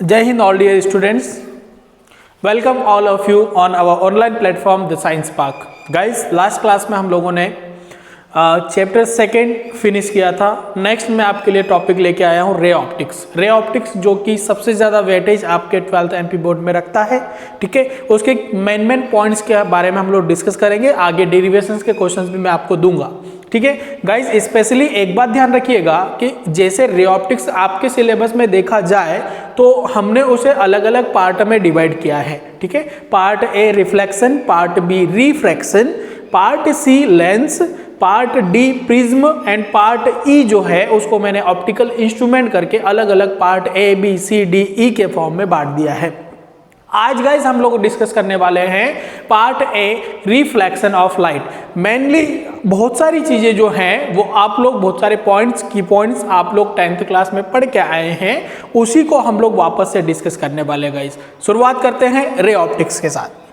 जय हिंद all dear students, welcome all of you on our online platform the science park. Guys, last class में हम लोगों ने चैप्टर सेकेंड फिनिश किया था। नेक्स्ट मैं आपके लिए टॉपिक लेके आया हूँ रे ऑप्टिक्स। रे ऑप्टिक्स जो कि सबसे ज़्यादा वेटेज आपके 12th एमपी बोर्ड में रखता है, ठीक है। उसके मेन पॉइंट्स के बारे में हम लोग डिस्कस करेंगे। आगे डेरिवेशंस के क्वेश्चंस भी मैं आपको दूंगा, ठीक है। गाइज, स्पेशली एक बात ध्यान रखिएगा कि जैसे रे ऑप्टिक्स आपके सिलेबस में देखा जाए तो हमने उसे अलग अलग पार्ट में डिवाइड किया है, ठीक है। Part A reflection, part B refraction, part C lens, part D prism and part E जो है उसको मैंने ऑप्टिकल इंस्ट्रूमेंट करके अलग अलग part A B C D E के फॉर्म में बांट दिया है। आज गाइस हम लोग डिस्कस करने वाले हैं part A reflection of light. Mainly बहुत सारी चीजें जो हैं वो आप लोग बहुत सारे की पॉइंट्स आप लोग 10th क्लास में पढ़ के आए हैं, उसी को हम लोग वापस से डिस्कस करने वाले। गाइस, शुरुआत करते हैं रे ऑप्टिक्स के साथ।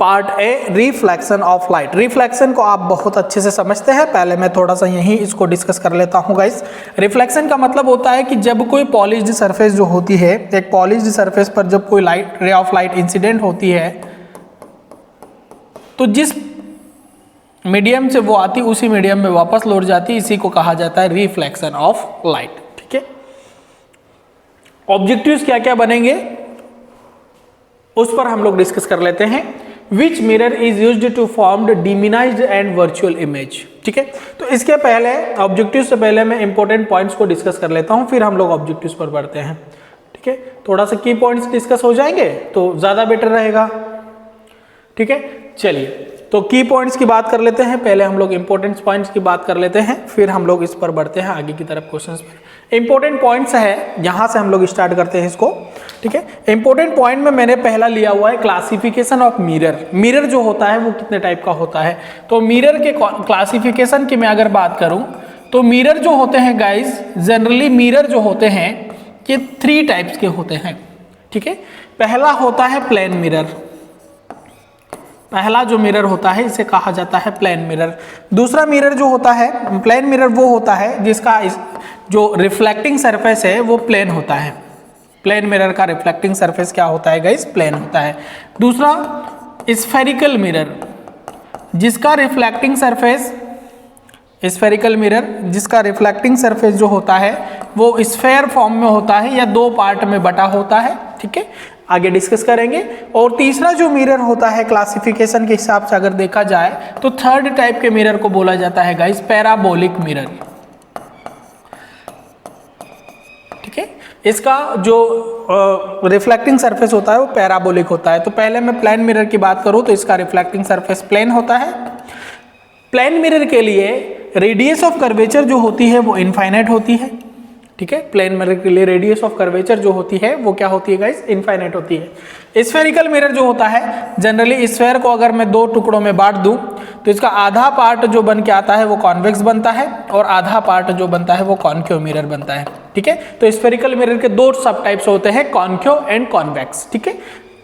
Part A reflection of light. Reflection को आप बहुत अच्छे से समझते हैं, पहले मैं थोड़ा सा यहीं इसको डिस्कस कर लेता हूं। गाइस, रिफ्लेक्शन का मतलब होता है कि जब कोई पॉलिश्ड सरफेस जो होती है, एक पॉलिश्ड सरफेस पर जब कोई लाइट रे ऑफ लाइट इंसिडेंट होती है तो जिस मीडियम से वो आती उसी मीडियम में वापस लौट जाती, इसी को कहा जाता है रिफ्लेक्शन ऑफ लाइट, ठीक है। ऑब्जेक्टिव्स क्या क्या बनेंगे उस पर हम लोग डिस्कस कर लेते हैं। Which mirror is used to form the diminished and virtual image, ठीक है। तो इसके पहले ऑब्जेक्टिव से पहले मैं इंपॉर्टेंट पॉइंट्स को डिस्कस कर लेता हूं, फिर हम लोग ऑब्जेक्टिव्स पर बढ़ते हैं, ठीक है। थोड़ा सा की पॉइंट्स डिस्कस हो जाएंगे तो ज्यादा बेटर रहेगा, ठीक है। चलिए, तो की पॉइंट्स की बात कर लेते हैं। पहले हम लोग इंपॉर्टेंट पॉइंट्स की बात कर लेते हैं, फिर हम लोग इस पर बढ़ते हैं आगे की तरफ क्वेश्चंस पर। इंपॉर्टेंट पॉइंट्स है, यहां से हम लोग स्टार्ट करते हैं इसको, ठीक है। इंपॉर्टेंट पॉइंट में मैंने पहला लिया हुआ है क्लासिफिकेशन ऑफ मिरर। मिरर जो होता है वो कितने टाइप का होता है, तो मिरर के क्लासिफिकेशन की मैं अगर बात करूं तो मिरर जो होते हैं गाइस, जनरली मिरर जो होते हैं ये 3 टाइप्स के होते हैं, ठीक है। पहला होता है प्लेन मिरर। पहला जो मिरर होता है इसे कहा जाता है प्लेन मिरर। दूसरा मिरर जो होता है, प्लेन मिरर वो होता है जिसका जो रिफ्लेक्टिंग सरफेस है वो प्लेन होता है। प्लेन मिरर का रिफ्लेक्टिंग सरफेस क्या होता है गाइस, प्लेन होता है। दूसरा स्फेरिकल मिरर, जिसका रिफ्लेक्टिंग सरफेस, स्फेरिकल मिरर जिसका रिफ्लेक्टिंग सरफेस जो होता है वो स्फेयर फॉर्म में होता है या 2 पार्ट में बटा होता है, ठीक है। आगे डिस्कस करेंगे। और तीसरा जो मिरर होता है क्लासिफिकेशन के हिसाब से अगर देखा जाए तो थर्ड टाइप के मिरर को बोला जाता है गाइस पैराबोलिक मिरर, ठीक है। इसका जो रिफ्लेक्टिंग सरफेस होता है वो पैराबोलिक होता है। तो पहले मैं प्लेन मिरर की बात करूं तो इसका रिफ्लेक्टिंग सरफेस प्लेन होता है। प्लेन मिरर के लिए रेडियस ऑफ कर्वेचर जो होती है वो इनफाइनाइट होती है, ठीक है। प्लेन मिरर के लिए रेडियस ऑफ कर्वेचर जो होती है वो क्या होती है गाइस, इनफाइनाइट होती है। स्फेरिकल मिरर जो होता है, जनरली स्फेयर को अगर मैं 2 टुकड़ों में बांट दूं तो इसका आधा पार्ट जो बन के आता है वो कॉन्वेक्स बनता है और आधा पार्ट जो बनता है वो कॉन्केव मिरर बनता है, ठीक है। तो स्फेरिकल मिरर के 2 सब टाइप्स होते हैं, कॉन्केव एंड कॉन्वेक्स, ठीक है,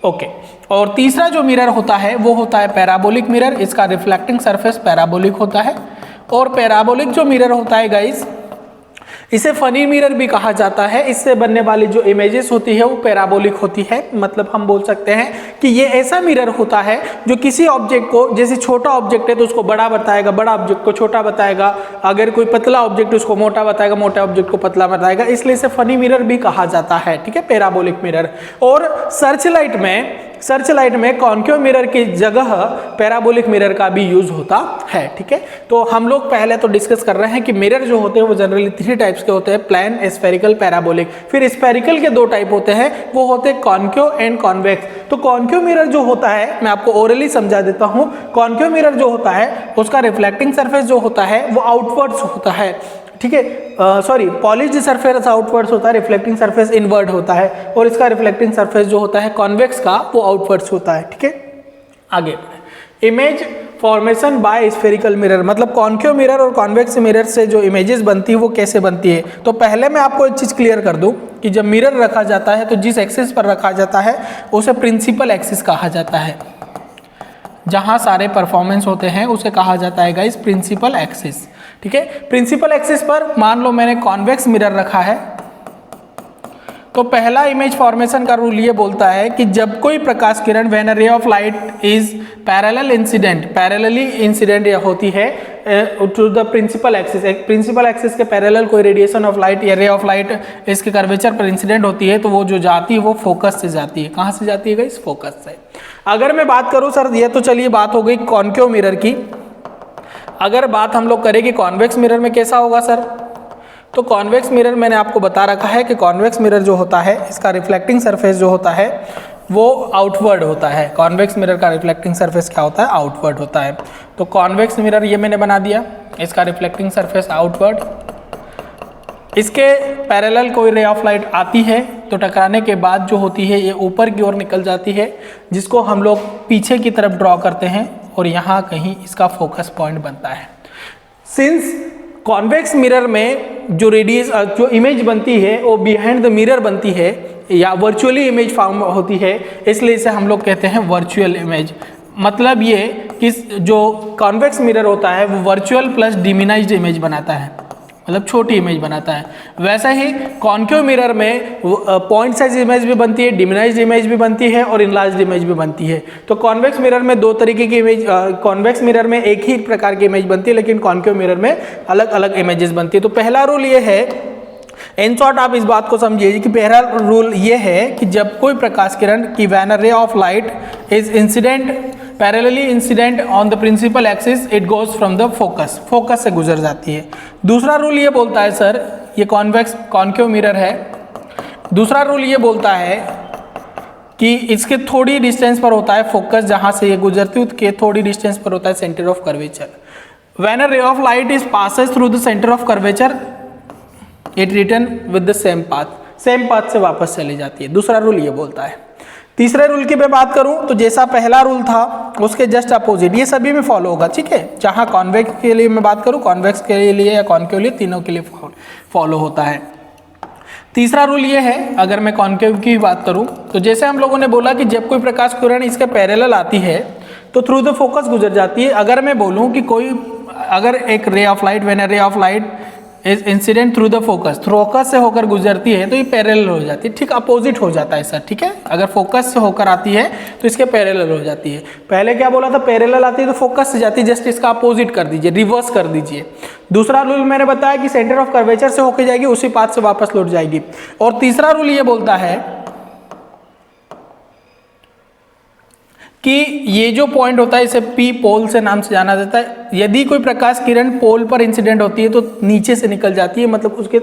ओके। और तीसरा जो मिरर होता है वो होता है पैराबोलिक मिरर। इसका रिफ्लेक्टिंग सरफेस पैराबोलिक होता है। और पैराबोलिक जो मिरर होता है गाइस, इसे फनी मिरर भी कहा जाता है। इससे बनने वाली जो इमेजेस होती है वो पैराबोलिक होती है। मतलब हम बोल सकते हैं कि ये ऐसा मिरर होता है जो किसी ऑब्जेक्ट को, जैसे छोटा ऑब्जेक्ट है तो उसको बड़ा बताएगा, बड़ा ऑब्जेक्ट को छोटा बताएगा, अगर कोई पतला ऑब्जेक्ट उसको मोटा बताएगा, मोटा ऑब्जेक्ट को पतला बताएगा, इसलिए इसे फनी मिरर भी कहा जाता है, ठीक है, पैराबोलिक मिरर। और सर्च लाइट में कॉन्केव मिरर की जगह पैराबोलिक मिरर का भी यूज होता है, ठीक है। तो हम लोग पहले तो डिस्कस कर रहे हैं कि मिरर जो होते हैं वो जनरली 3 टाइप्स के होते हैं, प्लेन, स्फेरिकल, पैराबोलिक। फिर स्फेरिकल के 2 टाइप होते हैं, वो होते हैं कॉन्केव एंड कॉन्वेक्स। तो कॉन्केव मिरर जो होता है, मैं आपको ओरली समझा देता हूं। कॉन्केव मिरर जो होता है उसका रिफ्लेक्टिंग सरफेस जो होता है वो आउटवर्ड्स होता है, ठीक है। सॉरी, पॉलिश्ड सरफेस आउटवर्ड्स होता है, रिफ्लेक्टिंग सरफेस इनवर्ड होता है। और इसका रिफ्लेक्टिंग सरफेस जो होता है कॉन्वेक्स का वो आउटवर्ड्स होता है, ठीक है। आगे image formation by spherical mirror, मतलब कॉन्केव मिरर और कॉन्वेक्स मिरर से जो इमेजेस बनती है वो कैसे बनती है। तो पहले मैं आपको एक चीज क्लियर कर दूं कि जब मिरर रखा जाता है तो जिस एक्सिस पर रखा जाता है उसे प्रिंसिपल एक्सिस कहा जाता है। जहां सारे परफॉर्मेंस होते हैं उसे कहा जाता है गाइस प्रिंसिपल एक्सिस। ठीक है, प्रिंसिपल एक्सिस पर मान लो मैंने कॉन्वेक्स मिरर रखा है, तो पहला इमेज फॉर्मेशन का रूल ये बोलता है कि जब कोई प्रकाश किरण when a ray of light is parallel incident, parallelly incident होती है to the principal axis, principal axis के पैरेलल कोई रेडिएशन ऑफ लाइट या रे ऑफ लाइट इसके कर्वेचर पर इंसिडेंट होती है, तो वो जो जाती है वो फोकस से जाती है। कहाँ से जाती है गाइस? फोकस से। अगर मैं बात करूँ सर, ये तो चलिए बात हो गई कॉन्केव मिरर की। अगर बात हम लोग करें कि कॉन्वेक्स मिरर में कैसा होगा सर, तो कॉन्वेक्स मिरर मैंने आपको बता रखा है कि कॉन्वेक्स मिरर जो होता है इसका रिफ्लेक्टिंग सरफेस जो होता है वो आउटवर्ड होता है। कॉन्वेक्स मिरर का रिफ्लेक्टिंग सरफेस क्या होता है? आउटवर्ड होता है। तो कॉन्वेक्स मिरर ये मैंने बना दिया, इसका रिफ्लेक्टिंग सरफेस आउटवर्ड। इसके पैरेलल कोई रे ऑफ लाइट आती है तो टकराने के बाद जो होती है ये ऊपर की ओर निकल जाती है, जिसको हम लोग पीछे की तरफ ड्रॉ करते हैं और यहाँ कहीं इसका फोकस पॉइंट बनता है। सिंस कॉन्वेक्स मिरर में जो जो इमेज बनती है वो बिहाइंड द मिरर बनती है या वर्चुअली इमेज फॉर्म होती है, इसलिए इसे हम लोग कहते हैं वर्चुअल इमेज। मतलब ये कि जो कॉन्वेक्स मिरर होता है वो वर्चुअल प्लस डिमिनाइज्ड इमेज बनाता है, मतलब छोटी इमेज बनाता है। वैसे ही कॉन्केव मिरर में पॉइंट साइज इमेज भी बनती है, डिमिनाइज्ड इमेज भी बनती है और इनलार्ज्ड इमेज भी बनती है। तो कॉन्वेक्स मिरर में दो तरीके की इमेज, कॉन्वेक्स मिरर में एक ही प्रकार की इमेज बनती है, लेकिन कॉन्केव मिरर में अलग अलग इमेजेस बनती है। तो पहला रूल ये है, इन शॉर्ट आप इस बात को समझिए कि पहला रूल ये है कि जब कोई प्रकाश किरण की when a ray of light is incident parallelly incident on the principal axis it goes from the focus, focus से गुजर जाती है। दूसरा रूल ये बोलता है सर, ये कॉन्वेक्स कॉन्केव मिरर है, दूसरा रूल ये बोलता है कि इसके थोड़ी डिस्टेंस पर होता है फोकस, जहां से ये गुजरती है उसके थोड़ी डिस्टेंस पर होता है centre of curvature. When a ray of light is passes through the centre of curvature it return with the same path से वापस चली जाती है। दूसरा रूल ये बोलता है। तीसरे रूल की मैं बात करूं तो जैसा पहला रूल था उसके जस्ट अपोजिट ये सभी में फॉलो होगा। ठीक है, जहां कॉन्वेक्स के लिए मैं बात करूं, कॉन्वेक्स के लिए या कॉन्केव के लिए, तीनों के लिए फॉलो होता है। तीसरा रूल ये है, अगर मैं कॉन्केव की बात करूं तो जैसे हम लोगों ने बोला कि जब कोई प्रकाश किरण इसके पैरेलल आती है तो थ्रू द फोकस गुजर जाती है। अगर मैं बोलूं कि अगर एक रे of light when a ray of light is incident through the focus से होकर गुजरती है तो ये पैरेलल हो जाती है, ठीक अपोजिट हो जाता है सर। ठीक है, अगर फोकस से होकर आती है तो इसके पैरेलल हो जाती है। पहले क्या बोला था, पैरेलल आती है तो फोकस से जाती है, जस्ट इसका अपोजिट कर दीजिए, रिवर्स कर दीजिए। दूसरा रूल मैंने बताया कि सेंटर ऑफ कर्वेचर से होकर जाएगी, उसी पाथ से वापस लौट जाएगी। और तीसरा रूल ये बोलता है कि ये जो पॉइंट होता है इसे पी पोल से नाम से जाना जाता है। यदि कोई प्रकाश किरण पोल पर इंसिडेंट होती है तो नीचे से निकल जाती है, मतलब उसके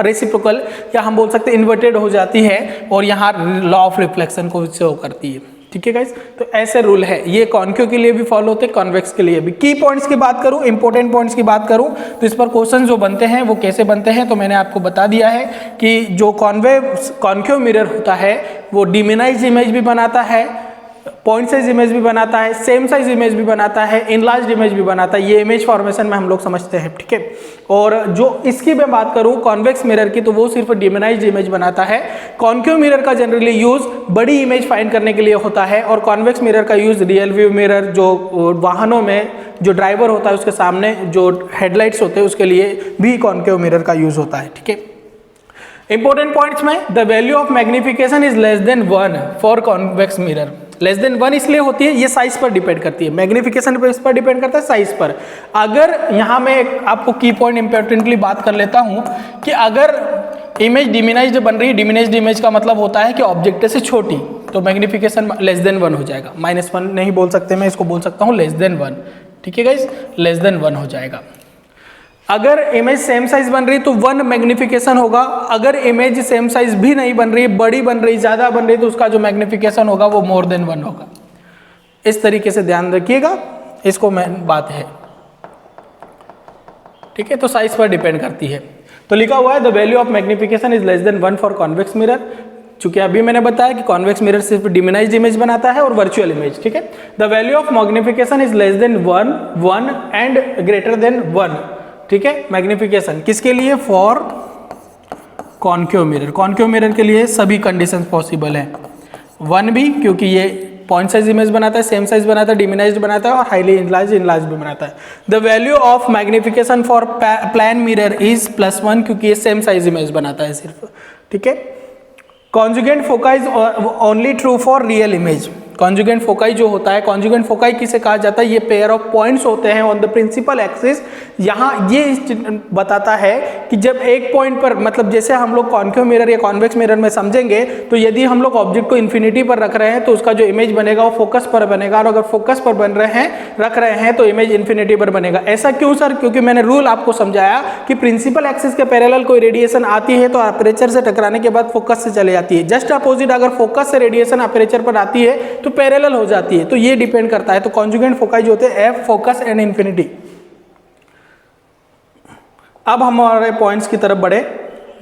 रेसिप्रोकल या हम बोल सकते हैं इन्वर्टेड हो जाती है और यहाँ लॉ ऑफ रिफ्लेक्शन को शो करती है। ठीक है गाइस, तो ऐसे रूल है, ये कॉन्केव के लिए भी फॉलो होते हैं, कॉन्वेक्स के लिए भी। की पॉइंट्स की बात करूं, इंपॉर्टेंट पॉइंट्स की बात करूं तो इस पर क्वेश्चन जो बनते हैं वो कैसे बनते हैं तो मैंने आपको बता दिया है कि जो कॉन्केव मिरर होता है वो डिमिनाइज्ड इमेज भी बनाता है, पॉइंट साइज इमेज भी बनाता है, सेम साइज इमेज भी बनाता है, इनलार्ज्ड इमेज भी बनाता है। ये इमेज फॉर्मेशन में हम लोग समझते हैं। ठीक है, और जो इसकी मैं बात करूं कॉन्वेक्स मिरर की तो वो सिर्फ डिमिनाइज्ड इमेज बनाता है। कॉन्केव मिरर का जनरली यूज बड़ी इमेज फाइंड करने के लिए होता है और कॉन्वेक्स मिरर का यूज रियल व्यू मिरर, जो वाहनों में जो ड्राइवर होता है उसके सामने जो हेडलाइट्स होते हैं उसके लिए भी कॉन्केव मिरर का यूज होता है। ठीक है, इंपॉर्टेंट पॉइंट्स में the value of magnification is less than 1 for convex mirror. Less than 1 इसलिए होती है, ये साइज पर डिपेंड करती है, मैग्निफिकेशन इस पर डिपेंड करता है साइज पर। अगर यहाँ मैं आपको की पॉइंट इंपॉर्टेंटली बात कर लेता हूँ कि अगर इमेज डिमिनाइज्ड बन रही है, डिमिनाइज्ड इमेज का मतलब होता है कि ऑब्जेक्ट से छोटी, तो मैग्निफिकेशन लेस देन 1 हो जाएगा। -1 नहीं बोल सकते, मैं इसको बोल सकता हूँ लेस देन 1। ठीक है गाइस, लेस देन 1 हो जाएगा। अगर इमेज सेम साइज बन रही तो 1 मैग्निफिकेशन होगा। अगर इमेज सेम साइज भी नहीं बन रही, बड़ी बन रही, ज्यादा बन रही तो उसका जो मैग्निफिकेशन होगा वो मोर देन 1 होगा। इस तरीके से ध्यान रखिएगा, इसको मेन बात है। ठीक है, तो साइज पर डिपेंड करती है। तो लिखा हुआ है the value of magnification is less than 1 for convex mirror. चूंकि अभी मैंने बताया कि कॉन्वेक्स मिरर सिर्फ डिमिनाइज्ड इमेज बनाता है और वर्चुअल इमेज। ठीक है, the value of magnification is less than 1 and greater than 1। ठीक है, मैग्निफिकेशन किसके लिए, for concave mirror. Concave mirror के लिए सभी कंडीशंस पॉसिबल है। 1 भी क्योंकि ये पॉइंट साइज इमेज बनाता है, सेम साइज बनाता है, डिमिनाइज्ड बनाता है और हाईली इनलार्ज भी बनाता है। The value of magnification for plane mirror is +1 क्योंकि ये सेम साइज इमेज बनाता है सिर्फ, ठीक है। Conjugate foci is only true for real image. Conjugate foci जो होता है, कॉन्जुगेंट फोकाई किसे कहा जाता है, ये पेयर ऑफ पॉइंट्स होते हैं ऑन द प्रिंसिपल एक्सिस। यहाँ ये बताता है कि जब एक पॉइंट पर, मतलब जैसे हम लोग कॉन्केव मिरर या कॉन्वेक्स मिरर में समझेंगे, तो यदि हम लोग ऑब्जेक्ट को इन्फिनिटी पर रख रहे हैं तो उसका जो इमेज बनेगा वो फोकस पर बनेगा, और अगर फोकस पर रख रहे हैं तो इमेज इन्फिनिटी पर बनेगा। ऐसा क्यों सर? क्योंकि मैंने रूल आपको समझाया कि प्रिंसिपल एक्सिस के पैरेलल कोई रेडिएशन आती है तो अपर्चर से टकराने के बाद फोकस से चले जाती है। जस्ट अपोजिट अगर फोकस से रेडिएशन अपर्चर पर आती है तो पैरेलल हो जाती है। तो ये डिपेंड करता है। तो कॉन्जुगेंट फोकाई जो होते हैं एफ, फोकस एंड इन्फिनिटी। अब हमारे पॉइंट्स की तरफ बढ़े,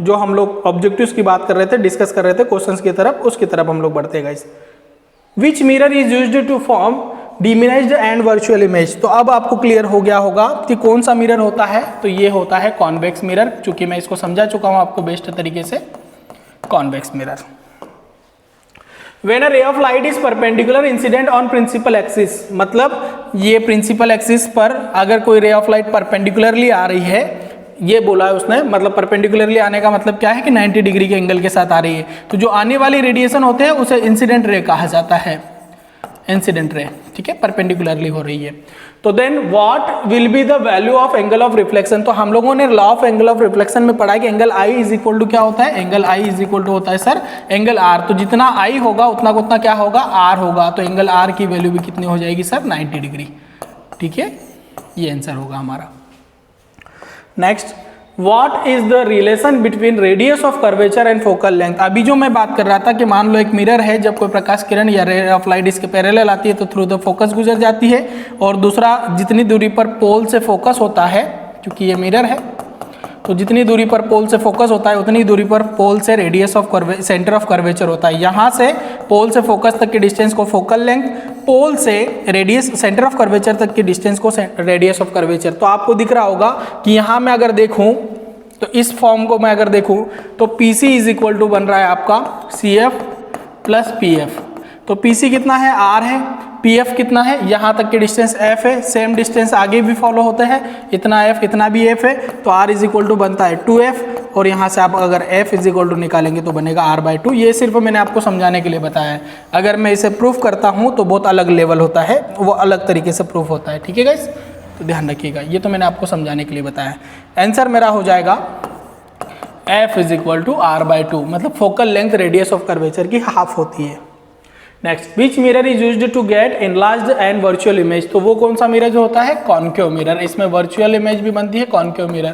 जो हम लोग ऑब्जेक्टिव्स की बात कर रहे थे, डिस्कस कर रहे थे क्वेश्चंस की तरफ, उसकी तरफ हम लोग बढ़ते हैं guys. Which mirror is used to form diminished and virtual image. तो अब आपको क्लियर हो गया होगा कि कौन सा मिरर होता है। तो ये होता है कॉन्वेक्स मिरर, चूंकि मैं इसको समझा चुका हूं आपको बेस्ट तरीके से। Convex mirror When a ray of light is perpendicular incident on principal axis, मतलब ये प्रिंसिपल एक्सिस पर अगर कोई रे ऑफ लाइट परपेंडिकुलरली आ रही है, ये बोला है उसने, मतलब परपेंडिकुलरली आने का मतलब क्या है कि 90 डिग्री के एंगल के साथ आ रही है, तो जो आने वाली रेडिएशन होते हैं उसे इंसिडेंट रे कहा जाता है। इंसिडेंट रे, ठीक है, परपेंडिकुलरली हो रही है। तो then what will be the value of angle of reflection. तो हम लोगों ने law of angle of reflection में पढ़ा कि angle I is equal to क्या होता है, angle I is equal to होता है सर एंगल आर। तो जितना आई होगा उतना उतना क्या होगा, आर होगा। तो एंगल आर की वैल्यू भी कितनी हो जाएगी सर, 90 डिग्री, ठीक है। ये आंसर होगा हमारा। Next, What is the relation between radius of curvature and focal length। अभी जो मैं बात कर रहा था कि मान लो एक मिरर है, जब कोई प्रकाश किरण या रे ऑफ लाइट इसके पैरेलल आती है तो थ्रू द फोकस गुजर जाती है, और दूसरा जितनी दूरी पर पोल से फोकस होता है, क्योंकि ये मिरर है तो जितनी दूरी पर पोल से फोकस होता है उतनी दूरी पर पोल से radius of centre of curvature होता है। यहाँ से पोल से फोकस तक की डिस्टेंस को फोकल लेंथ, पोल से रेडियस सेंटर ऑफ कर्वेचर तक की डिस्टेंस को रेडियस ऑफ कर्वेचर। तो आपको दिख रहा होगा कि यहाँ मैं अगर देखूँ तो इस फॉर्म को मैं अगर देखूँ तो PC इज इक्वल टू बन रहा है आपका CF प्लस PF। तो PC कितना है, R है, PF कितना है, यहाँ तक की डिस्टेंस F है, सेम डिस्टेंस आगे भी फॉलो होते हैं, इतना F इतना भी F है, तो R इज इक्वल टू बनता है 2F, और यहाँ से आप अगर F इज इक्वल टू निकालेंगे तो बनेगा R/2। ये सिर्फ मैंने आपको समझाने के लिए बताया है। अगर मैं इसे प्रूफ करता हूँ तो बहुत अलग लेवल होता है, वो अलग तरीके से प्रूफ होता है, ठीक है गाइस, तो ध्यान रखिएगा। ये तो मैंने आपको समझाने के लिए बताया। आंसर मेरा हो जाएगा F is equal to R/2, मतलब focal length radius of curvature की हाफ होती है। Next, which mirror is used to get enlarged and virtual image. तो वो कौन सा मिरर जो होता है, कॉन्केव मिरर। इसमें वर्चुअल इमेज भी बनती है, कॉन्केव मिरर।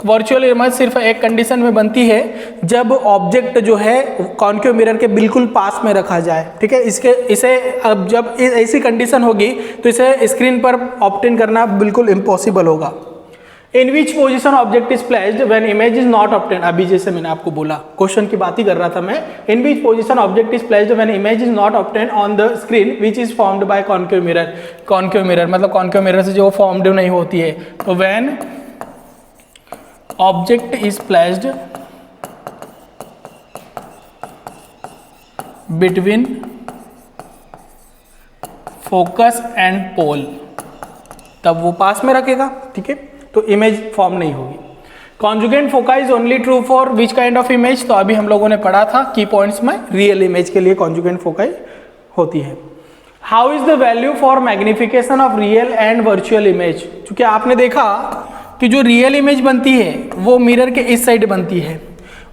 वर्चुअल इमेज सिर्फ एक कंडीशन में बनती है, जब ऑब्जेक्ट जो है कॉन्केव मिरर के बिल्कुल पास में रखा जाए, ठीक है। इसे अब जब ऐसी कंडीशन होगी तो इसे स्क्रीन पर ऑब्टेन करना बिल्कुल इम्पॉसिबल होगा। In which position object is placed when image is not obtain. अभी जैसे मैंने आपको बोला, क्वेश्चन की बात ही कर रहा था मैं। In which position object is placed when image is not obtain on the screen which is formed by concave mirror. Concave mirror मतलब कॉन्केव मिरर से जो फॉर्म्ड नहीं होती है। तो when object is placed between focus and pole, तब वो पास में रखेगा, ठीक है, तो इमेज फॉर्म नहीं होगी। Conjugate foci is only true for which kind of image. तो अभी हम लोगों ने पढ़ा था की पॉइंट्स में, रियल इमेज के लिए कॉन्जुगेंट फोकाई होती है। How is the value for magnification of real and virtual image. क्योंकि आपने देखा कि जो रियल इमेज बनती है वो मिरर के इस साइड बनती है,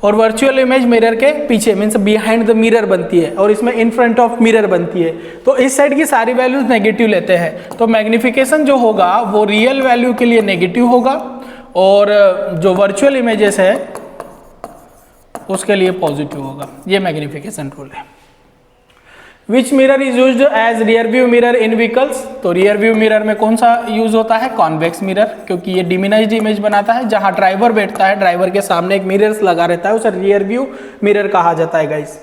और वर्चुअल इमेज मिरर के पीछे मीन्स बिहाइंड द मिरर बनती है, और इसमें इन फ्रंट ऑफ मिरर बनती है। तो इस साइड की सारी वैल्यूज नेगेटिव लेते हैं, तो मैग्निफिकेशन जो होगा वो रियल वैल्यू के लिए नेगेटिव होगा, और जो वर्चुअल इमेजेस है उसके लिए पॉजिटिव होगा। ये मैग्निफिकेशन रूल है। Which mirror is used as rear view mirror in vehicles. तो रियर व्यू मिरर में कौन सा यूज होता है, कॉन्वेक्स मिरर, क्योंकि ये डिमिनाइज्ड इमेज बनाता है। जहां ड्राइवर बैठता है, ड्राइवर के सामने एक मिरर लगा रहता है, उसे रियर व्यू मिरर कहा जाता है guys.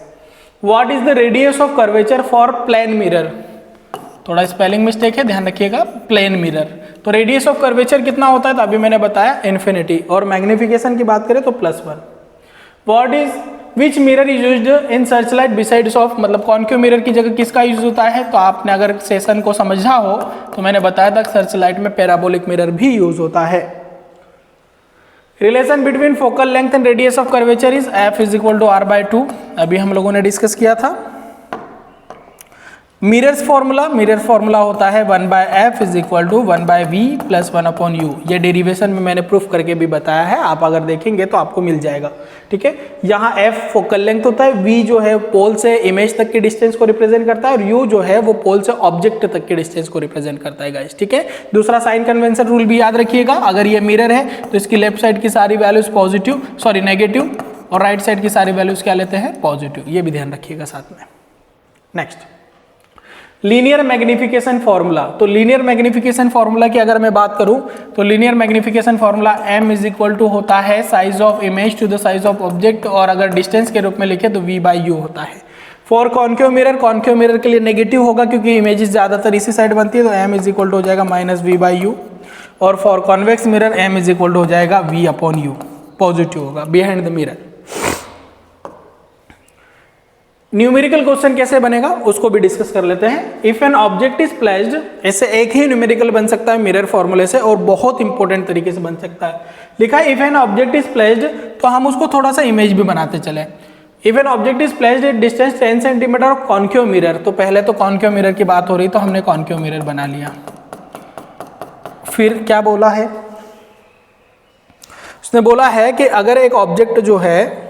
What is the radius of curvature for plane mirror. थोड़ा स्पेलिंग मिस्टेक है, ध्यान रखिएगा। प्लेन मिरर, तो रेडियस ऑफ कर्वेचर कितना होता है, तो अभी मैंने बताया इन्फिनिटी, और मैग्निफिकेशन की बात करें तो +1। What is which mirror is used in search light besides of, मतलब कॉन्केव मिरर की जगह किसका यूज होता है? तो आपने अगर सेशन को समझा हो तो मैंने बताया था सर्च लाइट में पैराबोलिक मिरर भी यूज होता है। Relation between focal length and radius of curvature is F is equal to R by 2, अभी हम लोगों ने डिस्कस किया था। मिरर्स फॉर्मूला होता है 1 by F is equal to 1 by we plus 1 upon U. ये डेरिवेशन में मैंने प्रूफ करके भी बताया है, आप अगर देखेंगे तो आपको मिल जाएगा। ठीक है, यहाँ एफ फोकल लेंथ होता है, वी जो है पोल से इमेज तक के डिस्टेंस को रिप्रेजेंट करता है, और यू जो है वो पोल से ऑब्जेक्ट तक के डिस्टेंस को रिप्रेजेंट करता है गाइस। ठीक है, दूसरा साइन कन्वेंशन रूल भी याद रखिएगा, अगर ये मिरर है तो इसकी लेफ्ट साइड की सारी वैल्यूज नेगेटिव और राइट साइड की सारी वैल्यूज क्या लेते हैं? पॉजिटिव। ये भी ध्यान रखिएगा साथ में। Next, linear magnification formula. तो लीनियर मैग्निफिकेशन फॉर्मूला की अगर मैं बात करूं तो linear magnification formula m is equal to होता है size of image to the size of object, और अगर डिस्टेंस के रूप में लिखे तो v बाई यू होता है। फॉर कॉन्केव मिरर के लिए नेगेटिव होगा क्योंकि इमेजेस ज्यादातर इसी साइड बनती है, तो m इज इक्वल टू हो जाएगा माइनस वी बाई यू, और for convex mirror m is equal to हो जाएगा v अपॉन यू, पॉजिटिव होगा behind the mirror. Numerical question कैसे बनेगा उसको भी डिस्कस कर लेते हैं। If an object is placed, ऐसे एक ही न्यूमेरिकल बन सकता है मिरर फॉर्मूले से, और बहुत इंपॉर्टेंट तरीके से बन सकता है। लिखा है if an object is placed, तो हम उसको थोड़ा सा इमेज भी बनाते चले। If an object is placed at distance 10 centimetre of concave mirror, तो पहले तो कॉन्केव मिरर की बात हो रही तो हमने कॉन्केव मिरर बना लिया। फिर क्या बोला है उसने? बोला है कि अगर एक ऑब्जेक्ट जो है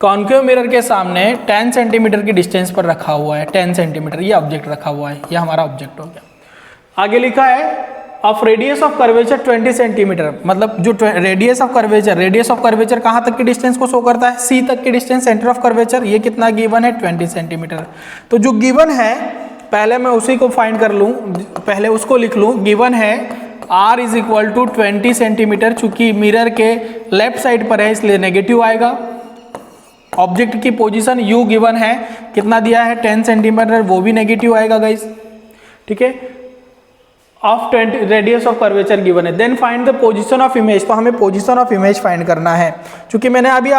कॉन्केव मिरर के सामने 10 सेंटीमीटर की डिस्टेंस पर रखा हुआ है, 10 सेंटीमीटर ये ऑब्जेक्ट रखा हुआ है, ये हमारा ऑब्जेक्ट हो गया। आगे लिखा है of radius of curvature 20 centimetre, मतलब जो रेडियस ऑफ कर्वेचर कहाँ तक की डिस्टेंस को शो करता है? सी तक की डिस्टेंस सेंटर ऑफ कर्वेचर, ये कितना गिवन है? 20 सेंटीमीटर। तो जो गिवन है पहले मैं उसी को फाइंड कर लूँ, पहले उसको लिख लूँ। गिवन है r is equal to 20 centimetre, चूंकि मिरर के लेफ्ट साइड पर है इसलिए नेगेटिव आएगा। ऑब्जेक्ट की पोजीशन u गिवन है, कितना दिया है? 10 सेंटीमीटर, वो भी नेगेटिव आएगा गाइस। ठीक है, of 20 radius of curvature given है। Then find the position of image, तो हमें पोजीशन ऑफ इमेज फाइंड करना है। क्योंकि मैंने अभी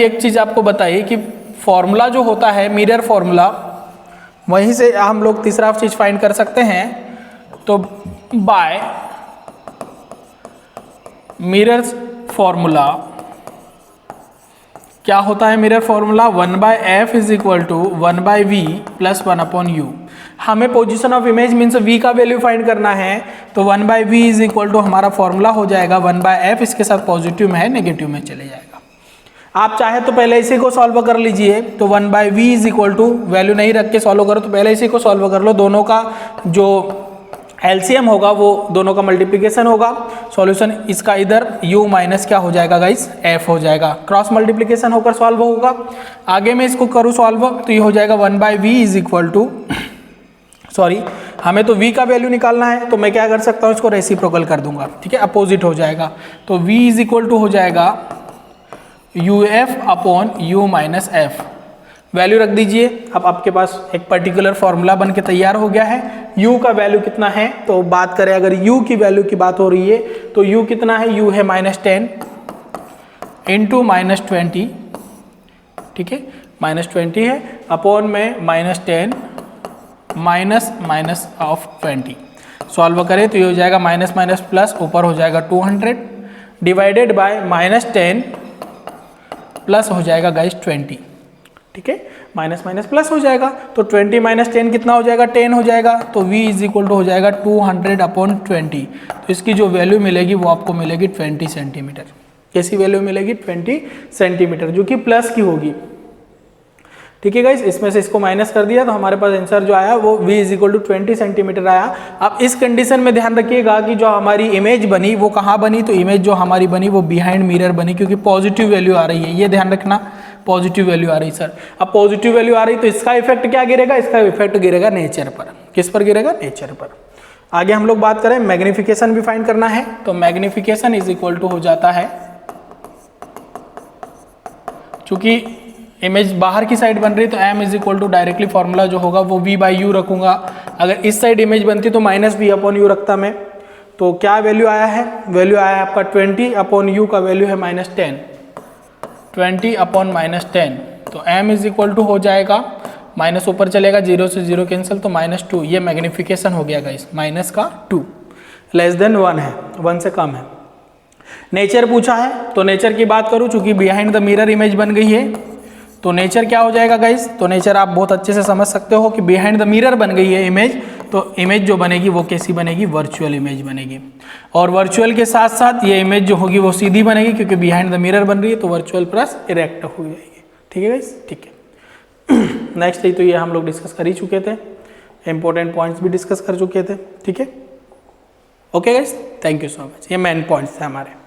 एक चीज आपको बताई कि फॉर्मूला जो होता है मिरर फॉर्मूला, वहीं से हम लोग तीसरा चीज फाइंड कर सकते हैं। तो बाय मिरर्स फॉर्मूला क्या होता है? Mirror formula 1 by F is equal to 1 by we plus 1 upon u. हमें position of image means v का वैल्यू फाइंड करना है, तो 1 by we is equal to हमारा फॉर्मूला हो जाएगा 1 बाय एफ, इसके साथ पॉजिटिव में है नेगेटिव में चले जाएगा। आप चाहे तो पहले इसी को सॉल्व कर लीजिए, तो 1 by we is equal to value नहीं रख के सॉल्व करो, तो पहले इसी को सॉल्व कर लो। दोनों का जो एलसीएम होगा वो दोनों का मल्टीप्लिकेशन होगा। सॉल्यूशन इसका इधर u माइनस क्या हो जाएगा गाइस? f हो जाएगा। क्रॉस मल्टीप्लिकेशन होकर सॉल्व होगा। आगे मैं इसको करूँ सॉल्व तो ये हो जाएगा 1 by we is equal to, हमें तो v का वैल्यू निकालना है, तो मैं क्या कर सकता हूँ? इसको रेसिप्रोकल कर दूंगा। ठीक है, अपोजिट हो जाएगा, तो v इज इक्वल टू हो जाएगा uf upon u minus F. Value रख दीजिए। अब आपके पास एक पर्टिकुलर फॉर्मूला बन के तैयार हो गया है। u का वैल्यू कितना है? तो बात करें अगर u की वैल्यू की बात हो रही है तो u कितना है? u है -10 इंटू -20, ठीक है, -20 है अपॉन में -10 माइनस ऑफ 20। सॉल्व करें तो ये हो जाएगा माइनस माइनस प्लस, ऊपर हो जाएगा 200 डिवाइडेड बाय -10 प्लस हो जाएगा गाइस 20। ठीक है, माइनस माइनस प्लस हो जाएगा, तो 20 माइनस 10 कितना हो जाएगा? 10 हो जाएगा। तो v इज इक्वल टू हो जाएगा 200 अपॉन 20। तो इसकी जो वैल्यू मिलेगी वो आपको मिलेगी 20 सेंटीमीटर। कैसी वैल्यू मिलेगी? 20 सेंटीमीटर, जो कि प्लस की होगी। ठीक है गाइस, इसमें से इसको माइनस कर दिया तो हमारे पास आंसर जो आया वो v is equal to 20 centimetre आया। अब इस कंडीशन में ध्यान रखिएगा कि जो हमारी इमेज बनी वो कहाँ बनी? तो इमेज जो हमारी बनी वो बिहाइंड मिरर बनी, क्योंकि पॉजिटिव वैल्यू आ रही है, ये ध्यान रखना, पॉजिटिव वैल्यू आ रही सर। अब पॉजिटिव वैल्यू आ रही तो इसका इफेक्ट क्या गिरेगा? इसका इफेक्ट गिरेगा नेचर पर। किस पर गिरेगा? नेचर पर। आगे हम लोग बात करें मैग्निफिकेशन भी फाइंड करना है, तो मैग्निफिकेशन इज इक्वल टू हो जाता है, चूंकि इमेज बाहर की साइड बन रही तो m is equal to directly formula जो होगा वो v बाई यू रखूंगा। अगर इस साइड इमेज बनती तो माइनस v अपॉन यू रखता मैं। तो क्या वैल्यू आया है, वैल्यू आया है आपका 20/u का वैल्यू है -10, 20/-10, तो m इज इक्वल टू हो जाएगा, माइनस ऊपर चलेगा, 0 से 0 कैंसिल, तो -2, ये मैग्निफिकेशन हो गया गाइस, -2 लेस देन 1 है, 1 से कम है। नेचर पूछा है, तो नेचर की बात करूँ, चूंकि बिहाइंड द मिरर इमेज बन गई है, तो नेचर क्या हो जाएगा गाइस, तो नेचर आप बहुत अच्छे से समझ सकते हो कि बिहाइंड द मिरर बन गई है इमेज, तो इमेज जो बनेगी वो कैसी बनेगी, वर्चुअल इमेज बनेगी। और वर्चुअल के साथ साथ ये इमेज जो होगी वो सीधी बनेगी, क्योंकि बिहाइंड द मिरर बन रही है, तो वर्चुअल प्लस इरेक्ट हो जाएगी। ठीक है गाइस, ठीक है। नेक्स्ट है, तो ये हम लोग डिस्कस कर ही चुके थे, इंपॉर्टेंट पॉइंट्स भी डिस्कस कर चुके थे। ठीक है, okay guys, thank you so much. ये मेन पॉइंट्स थे हमारे।